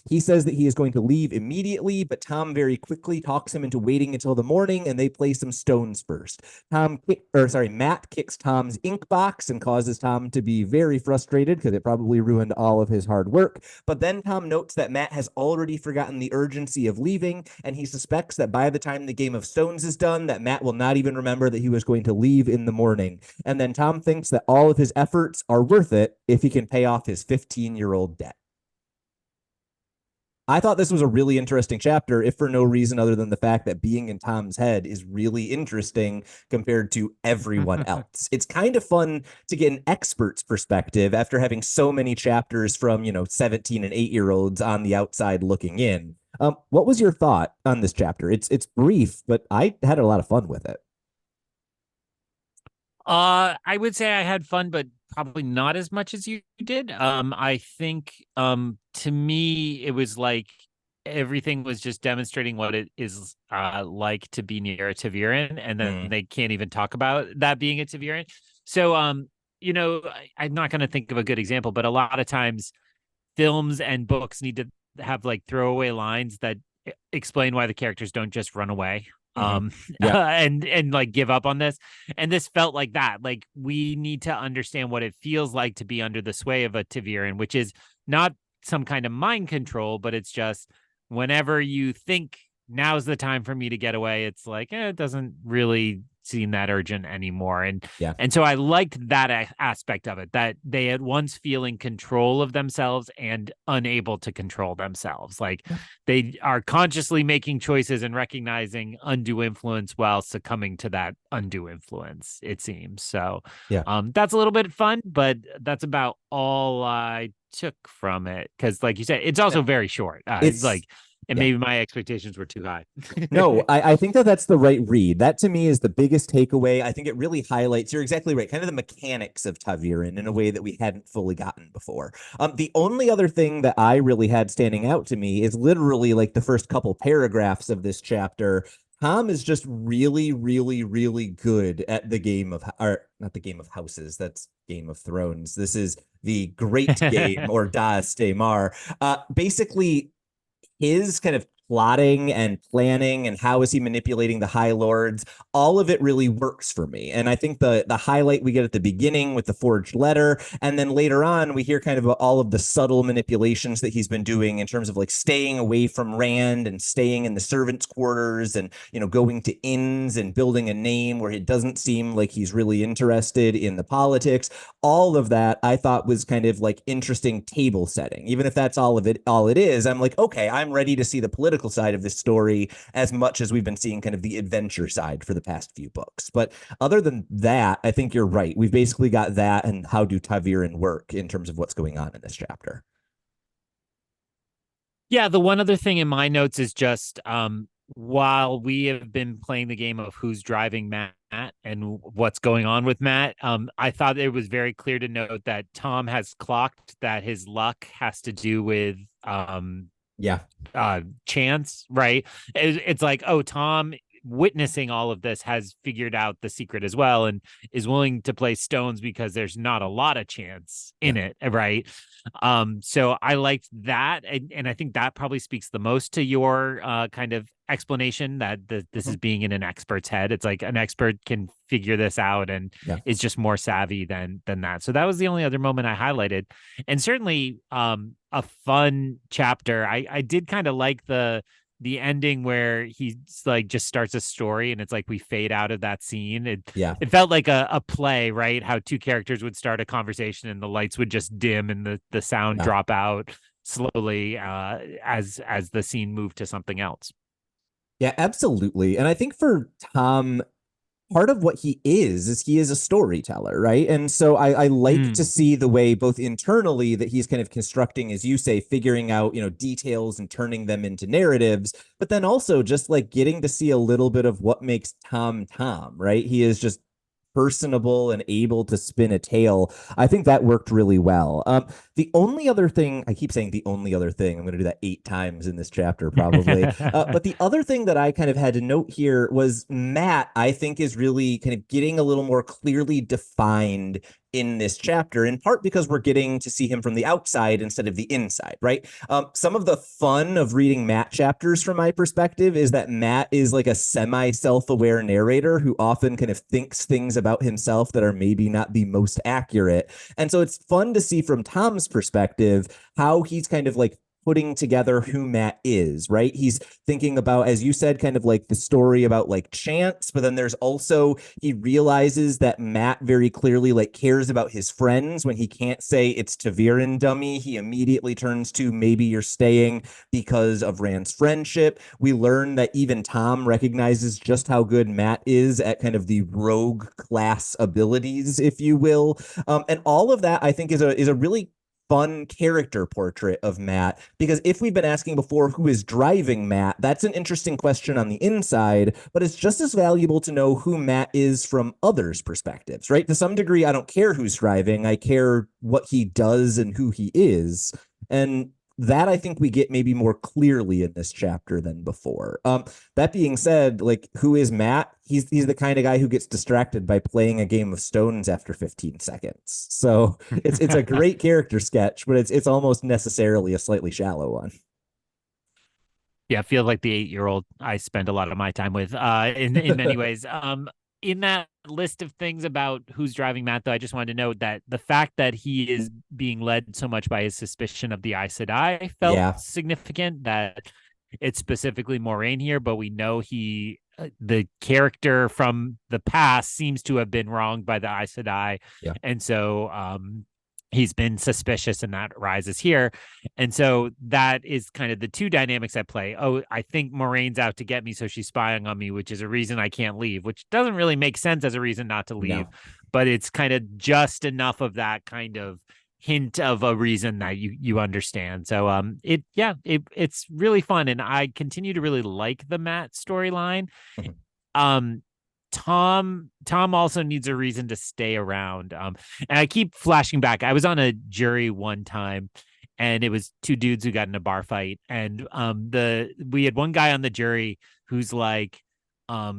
He says that he is going to leave immediately, but Tom very quickly talks him into waiting until the morning, and they play some stones first. Matt kicks Tom's ink box and causes Tom to be very frustrated because it probably ruined all of his hard work. But then Tom notes that Matt has already forgotten the urgency of leaving, and he suspects that by the time the game of stones is done, that Matt will not even remember that he was going to leave in the morning. And then Tom thinks that all of his efforts are worth it if he can pay off his 15-year-old debt. I thought this was a really interesting chapter, if for no reason other than the fact that being in Tom's head is really interesting compared to everyone else. It's kind of fun to get an expert's perspective after having so many chapters from, 17 and 8-year-olds on the outside looking in. What was your thought on this chapter? It's brief, but I had a lot of fun with it. I would say I had fun, but probably not as much as you did. I think to me it was like everything was just demonstrating what it is like to be near a ta'veren, and then they can't even talk about that being a ta'veren. So I'm not going to think of a good example, but a lot of times films and books need to have like throwaway lines that explain why the characters don't just run away and like give up on this. And this felt like that. Like we need to understand what it feels like to be under the sway of a ta'veren, which is not some kind of mind control, but it's just whenever you think now's the time for me to get away, it's like it doesn't really seem that urgent anymore. And so I liked that aspect of it, that they at once feeling control of themselves and unable to control themselves. Like they are consciously making choices and recognizing undue influence while succumbing to that undue influence, it seems. So that's a little bit fun, but that's about all I took from it. Because like you said, it's also very short. It's like, and maybe my expectations were too high. No, I think that that's the right read. That to me is the biggest takeaway. I think it really highlights, you're exactly right, kind of the mechanics of ta'veren in a way that we hadn't fully gotten before. The only other thing that I really had standing out to me is literally like the first couple paragraphs of this chapter. Tom is just really, really, really good at the game of, or not the game of houses. That's Game of Thrones. This is the Great Game or Das Daemar. Basically, his kind of plotting and planning and how is he manipulating the High Lords, all of it really works for me. And I think the highlight we get at the beginning with the forged letter, and then later on we hear kind of all of the subtle manipulations that he's been doing in terms of like staying away from Rand and staying in the servants' quarters and, you know, going to inns and building a name where it doesn't seem like he's really interested in the politics. All of that I thought was kind of like interesting table setting. Even if that's all it is, I'm like, okay, I'm ready to see the political side of this story as much as we've been seeing kind of the adventure side for the past few books. But other than that, I think you're right. We've basically got that and how do Taviran work in terms of what's going on in this chapter. Yeah, the one other thing in my notes is just while we have been playing the game of who's driving Matt and what's going on with Matt, I thought it was very clear to note that Tom has clocked that his luck has to do with Yeah. chance, right? It's like, oh, Tom witnessing all of this has figured out the secret as well and is willing to play stones because there's not a lot of chance in it, right? So I liked that, and I think that probably speaks the most to your kind of explanation that this is being in an expert's head. It's like an expert can figure this out and Yeah. is just more savvy than that. So that was the only other moment I highlighted, and certainly a fun chapter. I did kind of like the ending where he's like just starts a story and it's like we fade out of that scene. Yeah. It felt like a play, right? How two characters would start a conversation and the lights would just dim and the sound Yeah. drop out slowly as the scene moved to something else. Yeah, absolutely. And I think for Tom, part of what he is he is a storyteller, right? And so I like to Mm. see the way both internally that he's kind of constructing, as you say, figuring out, you know, details and turning them into narratives, but then also just like getting to see a little bit of what makes Tom Tom, right? He is just personable and able to spin a tale. I think that worked really well. The only other thing, I keep saying the only other thing, I'm going to do that 8 times in this chapter probably. But the other thing that I kind of had to note here was Matt, I think, is really kind of getting a little more clearly defined in this chapter, in part because we're getting to see him from the outside instead of the inside, right? Some of the fun of reading Matt chapters from my perspective is that Matt is like a semi self-aware narrator who often kind of thinks things about himself that are maybe not the most accurate. And so it's fun to see from Tom's perspective how he's kind of like putting together who Matt is, right? He's thinking about, as you said, kind of like the story about like chance, but then there's also, he realizes that Matt very clearly like cares about his friends. When he can't say it's Taviran dummy, he immediately turns to maybe you're staying because of Rand's friendship. We learn that even Tom recognizes just how good Matt is at kind of the rogue class abilities, if you will. And all of that I think is a really fun character portrait of Matt, because if we've been asking before who is driving Matt, that's an interesting question on the inside, but it's just as valuable to know who Matt is from others' perspectives, right? To some degree, I don't care who's driving, I care what he does and who he is. And that I think we get maybe more clearly in this chapter than before. That being said, like, who is Matt? He's the kind of guy who gets distracted by playing a game of stones after 15 seconds. So it's a great character sketch, but it's almost necessarily a slightly shallow one. Yeah, I feel like the 8-year-old I spend a lot of my time with in many ways. In that list of things about who's driving Matt, though, I just wanted to note that the fact that he is being led so much by his suspicion of the Aes Sedai felt Yeah. significant. That it's specifically Moiraine here, but we know the character from the past seems to have been wronged by the Aes Sedai, Yeah. and so he's been suspicious, and that rises here. And so that is kind of the two dynamics at play. Oh, I think Moraine's out to get me, so she's spying on me, which is a reason I can't leave, which doesn't really make sense as a reason not to leave, No. but it's kind of just enough of that kind of hint of a reason that you understand. So it's really fun, and I continue to really like the Matt storyline. Um Tom also needs a reason to stay around. And I keep flashing back. I was on a jury one time and it was two dudes who got in a bar fight. And we had one guy on the jury who's like,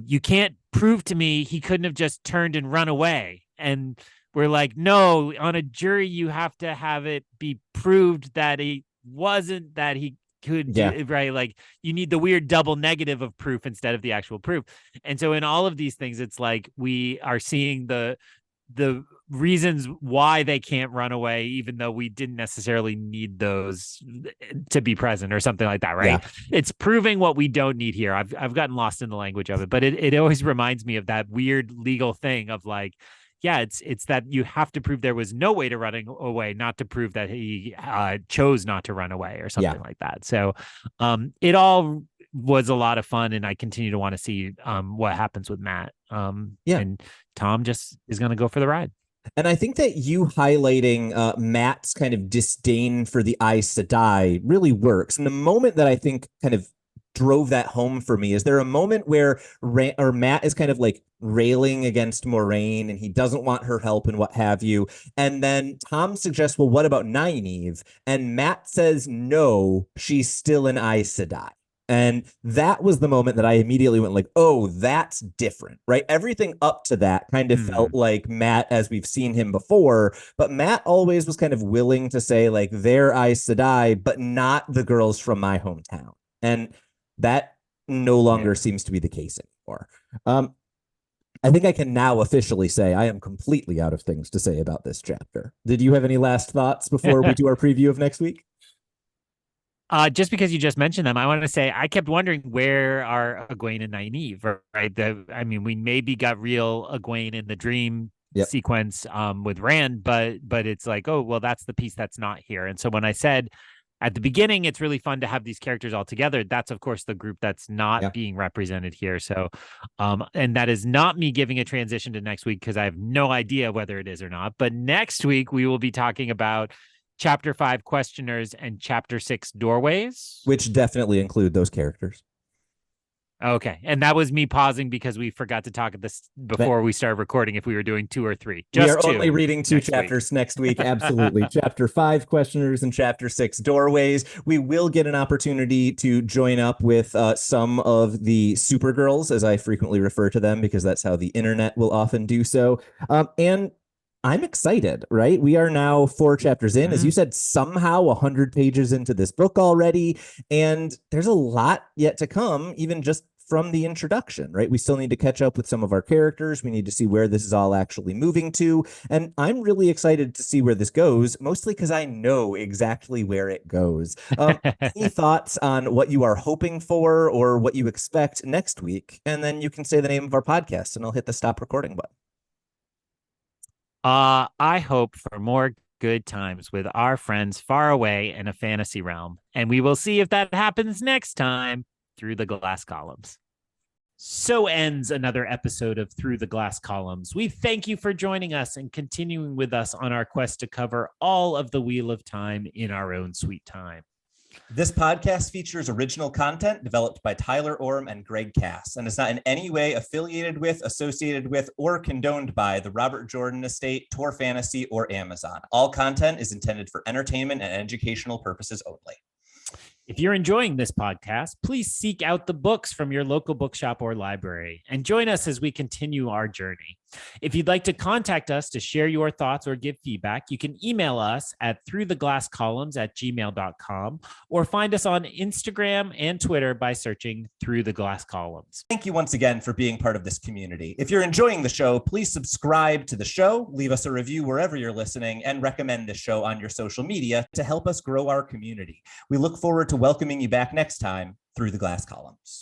you can't prove to me he couldn't have just turned and run away. And we're like, no, on a jury, you have to have it be proved that he wasn't, that he could Yeah. do, right? Like you need the weird double negative of proof instead of the actual proof. And so in all of these things, it's like we are seeing the reasons why they can't run away, even though we didn't necessarily need those to be present or something like that, right? Yeah. It's proving what we don't need here. I've gotten lost in the language of it, but it always reminds me of that weird legal thing of like, yeah, it's that you have to prove there was no way to running away, not to prove that he chose not to run away or Yeah. something like that. So it all was a lot of fun, and I continue to want to see what happens with Matt. Yeah. And Tom just is going to go for the ride. And I think that you highlighting Matt's kind of disdain for the Aes Sedai really works. And the moment that I think kind of drove that home for me is there a moment where Matt is kind of like railing against Moiraine and he doesn't want her help and what have you. And then Tom suggests, well, what about Nynaeve? And Matt says, no, she's still an Aes Sedai. And that was the moment that I immediately went like, oh, that's different, right? Everything up to that kind of felt like Matt as we've seen him before, but Matt always was kind of willing to say like, they're Aes Sedai, but not the girls from my hometown. And that no longer seems to be the case anymore. I think I can now officially say I am completely out of things to say about this chapter. Did you have any last thoughts before we do our preview of next week? Just because you just mentioned them, I want to say I kept wondering where are Egwene and Nynaeve, right? I mean, we maybe got real Egwene in the dream sequence with Rand, but it's like, oh, well, that's the piece that's not here. And so when I said at the beginning, it's really fun to have these characters all together, that's of course the group that's not being represented here. So, and that is not me giving a transition to next week because I have no idea whether it is or not. But next week we will be talking about Chapter 5 questioners and Chapter 6 doorways, which definitely include those characters. Okay. And that was me pausing because we forgot to talk at this before we started recording if we were doing 2 or 3. We are only reading 2 chapters next week. Absolutely. Chapter 5 questioners and Chapter 6 doorways. We will get an opportunity to join up with some of the Supergirls, as I frequently refer to them, because that's how the internet will often do so. And I'm excited, right? We are now 4 chapters in, as you said, somehow 100 pages into this book already. And there's a lot yet to come, even just from the introduction, right? We still need to catch up with some of our characters. We need to see where this is all actually moving to. And I'm really excited to see where this goes, mostly because I know exactly where it goes. Any thoughts on what you are hoping for or what you expect next week? And then you can say the name of our podcast and I'll hit the stop recording button. I hope for more good times with our friends far away in a fantasy realm. And we will see if that happens next time through the glass columns. So ends another episode of Through the Glass Columns. We thank you for joining us and continuing with us on our quest to cover all of the Wheel of Time in our own sweet time. This podcast features original content developed by Tylor Orm and Greg Cass and is not in any way affiliated with, associated with, or condoned by the Robert Jordan Estate, Tor Fantasy, or Amazon. All content is intended for entertainment and educational purposes only. If you're enjoying this podcast, please seek out the books from your local bookshop or library and join us as we continue our journey. If you'd like to contact us to share your thoughts or give feedback, you can email us at throughtheglasscolumns@gmail.com or find us on Instagram and Twitter by searching Through the Glass Columns. Thank you once again for being part of this community. If you're enjoying the show, please subscribe to the show, leave us a review wherever you're listening, and recommend this show on your social media to help us grow our community. We look forward to welcoming you back next time through the Glass Columns.